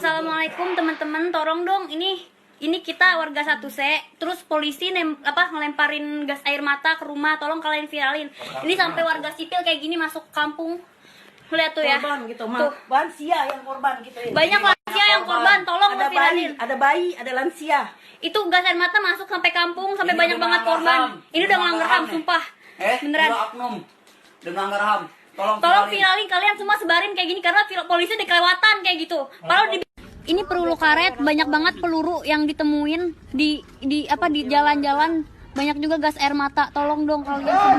Assalamualaikum teman-teman, tolong dong ini kita warga 1C, terus polisi ngelemparin gas air mata ke rumah, tolong kalian viralin. Ini sampai warga sipil kayak gini masuk kampung. Lihat tuh ya. Korban gitu, tuh. lansia yang korban gitu ya. Banyak lansia yang korban, tolong viralin. Ada bayi, ada lansia. Itu gas air mata masuk sampai kampung, sampai banyak banget korban. Ini udah melanggar HAM, sumpah. Beneran. Oknum. Udah melanggar HAM. Tolong viralin, kalian semua sebarin kayak gini karena polisi udah kelewatan kayak gitu. Kalau ini peluru karet, banyak banget peluru yang ditemuin di jalan-jalan, banyak juga gas air mata. Tolong dong kalian.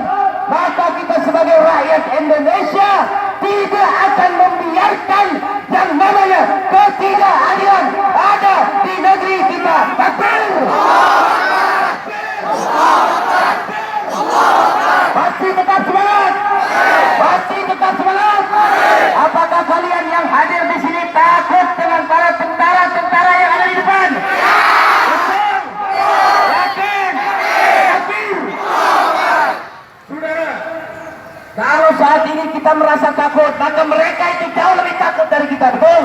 Maka kita sebagai rakyat Indonesia tidak akan membiarkan yang namanya ketidakadilan ada di negeri kita. Takbir! Masih tetap semangat. Masih tetap semangat. Apakah kalian yang hadir di sini takut dengan para tentara-tentara yang ada di depan? Betul. Yakin? Takbir. Saudara, kalau saat ini kita merasa takut, maka mereka itu jauh lebih takut dari kita, betul?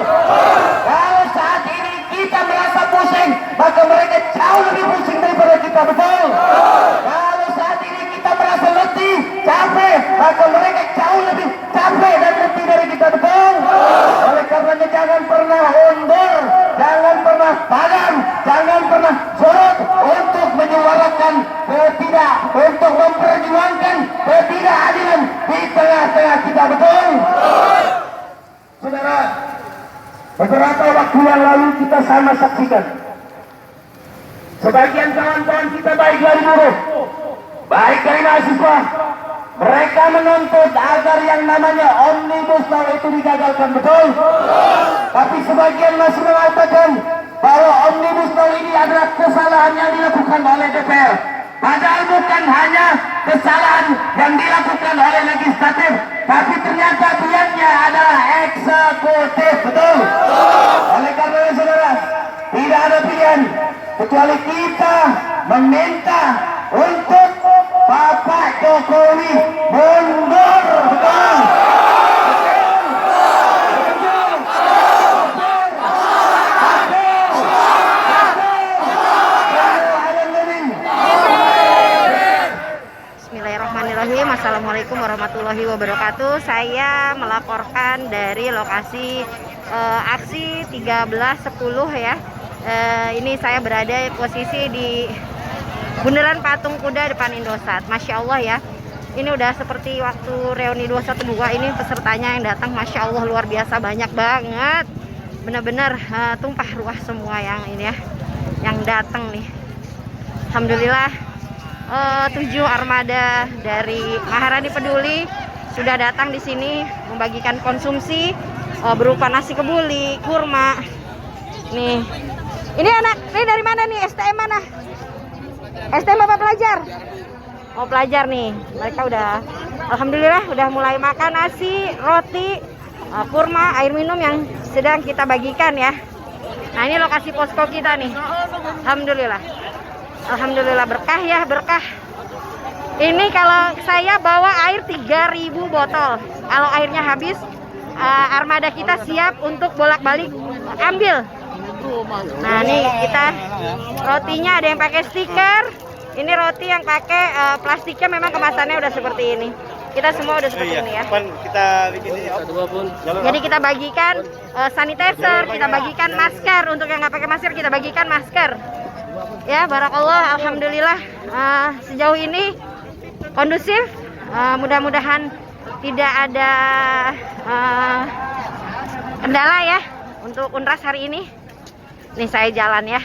Kalau saat ini kita merasa pusing, maka mereka jauh lebih pusing daripada kita, betul? Kalau saat ini kita merasa letih, capek, maka mereka jauh lebih capek dan letih dari kita, betul? Oleh karenanya jangan pernah mundur, jangan pernah padam, jangan pernah surut untuk menyuarakan untuk memperjuangkan ketidakadilan di tengah-tengah kita, betul? Saudara, beberapa waktu yang lalu kita sama saksikan sebagian kawan-kawan kita baik dari buruh, baik dari mahasiswa, mereka menuntut agar yang namanya Omnibus Law itu digagalkan, betul? Tapi sebagian masih mengatakan bahwa Omnibus Law ini adalah kesalahan yang dilakukan oleh DPR. Padahal bukan hanya kesalahan yang dilakukan oleh legislatif, tapi ternyata pihaknya adalah eksekutif, betul? Oleh karena itu saudara, tidak ada pilihan kecuali kita meminta untuk Bapak Jokowi mundur, betul? Bismillahirrahmanirrahim. Assalamualaikum warahmatullahi wabarakatuh. Saya melaporkan dari lokasi aksi 13.10 ya. Ini saya berada posisi di bundaran Patung Kuda depan Indosat. Masya Allah ya, ini udah seperti waktu reuni 212 ini pesertanya yang datang. Masya Allah luar biasa, banyak banget, benar-benar tumpah ruah semua yang ini ya, yang datang nih. Alhamdulillah 7 armada dari Maharani Peduli sudah datang di sini membagikan konsumsi berupa nasi kebuli, kurma. Nih, ini anak, ini dari mana nih? STM mana? STM apa pelajar? Mau pelajar nih. Mereka udah, alhamdulillah udah mulai makan nasi, roti, kurma, air minum yang sedang kita bagikan ya. Nah ini lokasi posko kita nih. Alhamdulillah. Alhamdulillah berkah ya, berkah. Ini kalau saya bawa air 3.000 botol. Kalau airnya habis, armada kita siap untuk bolak-balik ambil. Nah nih kita rotinya ada yang pakai stiker. Ini roti yang pakai plastiknya memang kemasannya udah seperti ini. Kita semua udah seperti ini ya. Jadi kita bagikan sanitizer, kita bagikan masker. Untuk yang nggak pakai masker kita bagikan masker. Ya, barakallah, alhamdulillah sejauh ini kondusif. Mudah-mudahan tidak ada kendala ya untuk Unras hari ini. Nih saya jalan ya.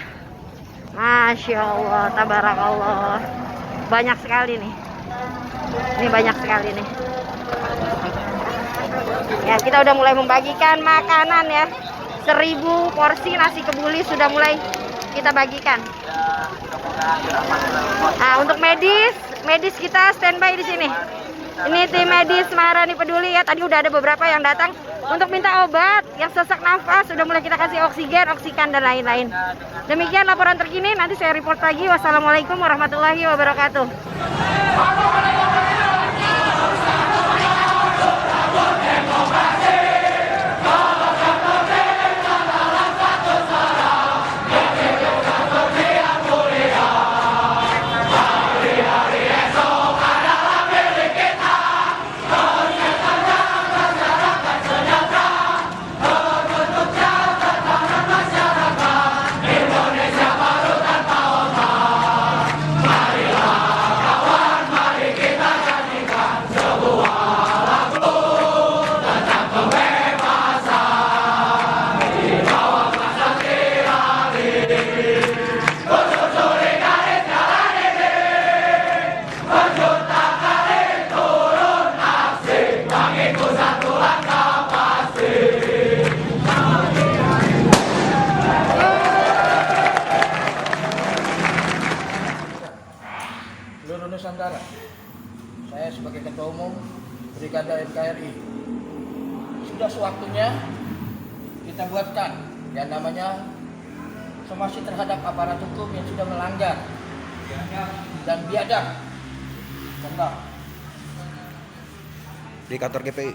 Masya Allah, tabarakallah, banyak sekali nih. Ini banyak sekali nih. Ya, kita udah mulai membagikan makanan ya. 1000 porsi nasi kebuli sudah mulai kita bagikan. Nah, untuk medis kita standby di sini. Ini tim medis Maharani Peduli ya. Tadi udah ada beberapa yang datang untuk minta obat yang sesak nafas. Sudah mulai kita kasih oksigen, oksikan dan lain-lain. Demikian laporan terkini. Nanti saya report lagi. Wassalamualaikum warahmatullahi wabarakatuh. sebelumnya kita buatkan yang namanya somasi terhadap aparat hukum yang sudah melanggar dan biadab. Contoh Di kantor GPI.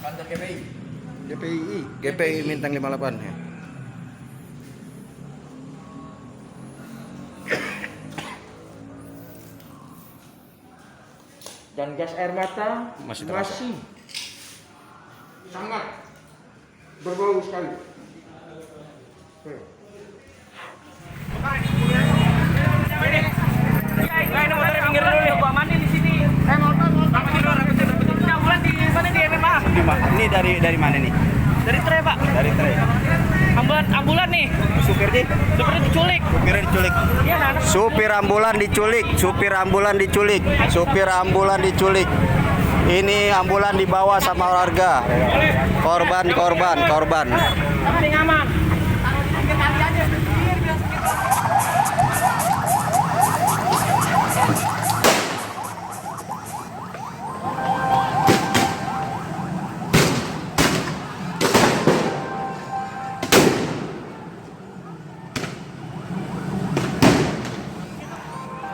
kantor KPI. GPI Mintang 58 ya. Dan gas air mata Masih terasa. sangat berbau sekali. Ini dari mana nih? Dari Tre, Pak. Dari Tre. Ambulan nih. Supirnya Supirnya diculik. diculik. Iya, nah. Supir ambulan diculik. Supir ambulan diculik. Ini ambulan dibawa sama warga. Korban. Paling aman.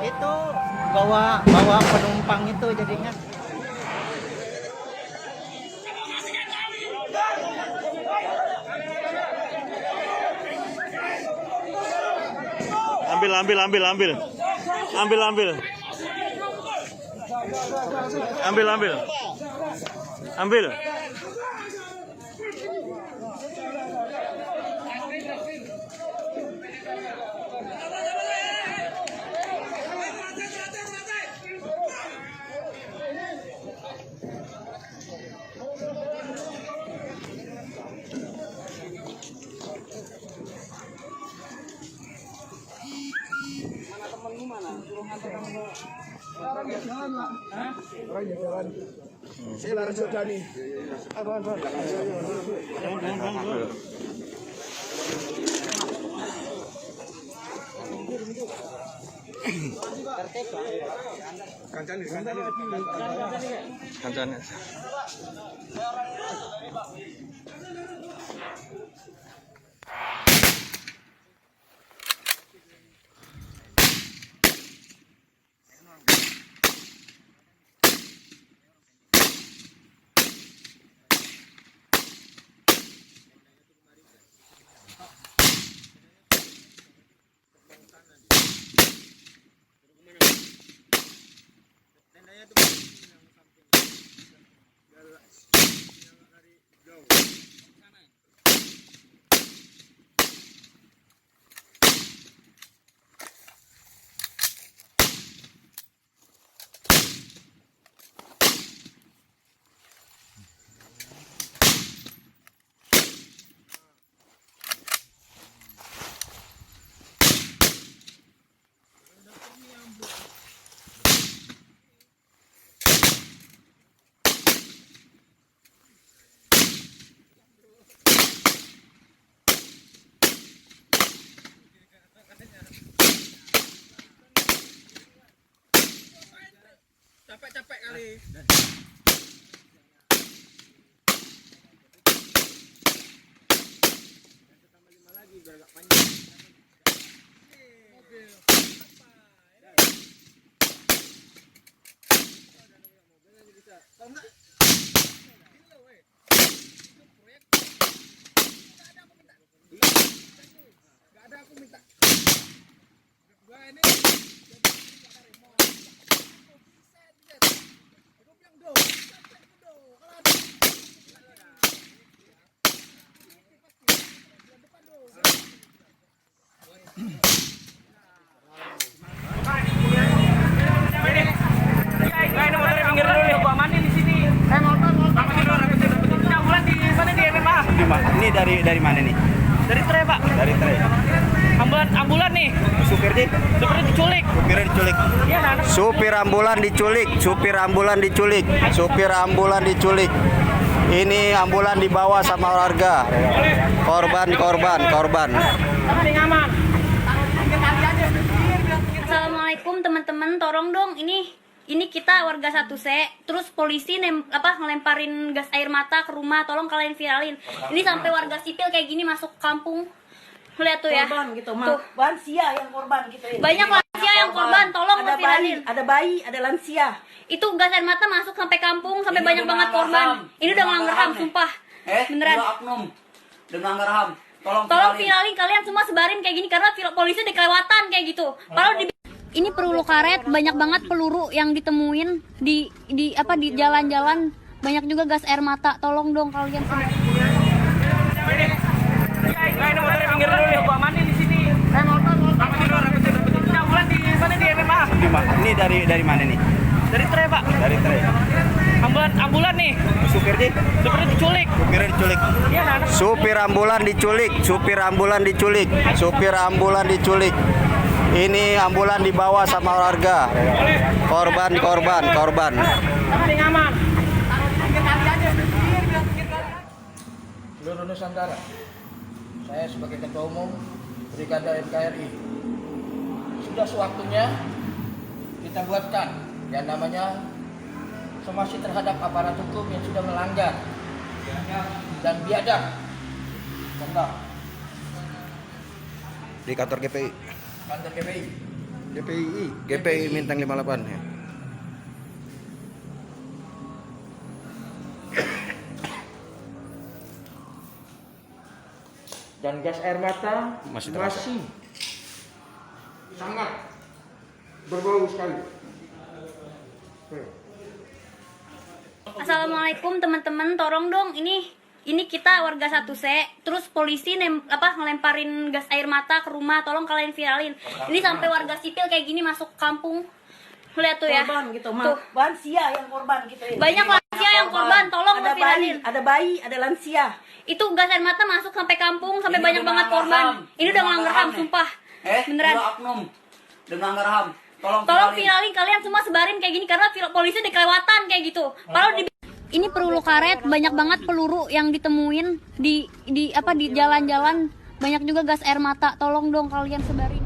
Itu bawa penumpang itu jadinya. Ambil. Capek kali. Ini dari mana nih? Dari Tre, Pak. Dari Tre. Ambulan nih. Supirnya diculik. Iya, nah. Supir ambulan diculik. Ini ambulan dibawa sama warga. Korban. Paling aman. Assalamualaikum teman-teman, tolong dong ini ini kita warga 1C, terus polisi ngelemparin gas air mata ke rumah, tolong kalian viralin. Ini sampai warga sipil kayak gini masuk kampung. Lihat tuh ya. Korban gitu, Tuh. lansia yang korban gitu ya. Banyak lansia yang korban, tolong viralin. Ada bayi, ada lansia. Itu gas air mata masuk sampai kampung, sampai banyak banget korban. Ini udah melanggar HAM, sumpah. Beneran. Dua oknum udah melanggar HAM. Tolong viralin, kalian semua sebarin kayak gini karena polisi udah kelewatan kayak gitu. Kalau ini peluru karet, banyak banget peluru yang ditemuin di jalan-jalan, banyak juga gas air mata. Tolong dong kalian semua. Ini motornya pinggir dulu nih. Gua amanin di sini. Motor. Ini ambulan di mana di MMA? Ini dari mana nih? Dari Tre, Pak. Dari Tre. Ambulan nih. Supirnya Supirnya diculik. Iya, anak. Supir ambulan diculik. Supir ambulan diculik. Ini ambulan dibawa sama warga. Korban. Yang aman. Seluruh Nusantara, saya sebagai Ketua Umum Brigade NKRI, sudah sewaktunya kita buatkan yang namanya somasi terhadap aparat hukum yang sudah melanggar dan biadab. Contoh, Di kantor GPI. kantor GPI. GPI Mintang 58 ya. Dan gas air mata Masih terasa. sangat berbau sekali. Assalamualaikum teman-teman, tolong dong ini kita warga 1C, terus polisi ngelemparin gas air mata ke rumah, tolong kalian viralin. Ini sampai warga sipil kayak gini masuk kampung. Lihat tuh ya. Korban gitu, Tuh. lansia yang korban gitu ya. Banyak lansia yang korban, tolong viralin. Ada bayi, ada lansia. Itu gas air mata masuk sampai kampung, sampai banyak banget korban. Ini udah melanggar HAM, sumpah. Beneran. Dua oknum udah melanggar HAM. Tolong viralin, kalian semua sebarin kayak gini karena polisi udah kelewatan kayak gitu. Kalau ini peluru karet, banyak banget peluru yang ditemuin di jalan-jalan, banyak juga gas air mata. Tolong dong kalian sebarin.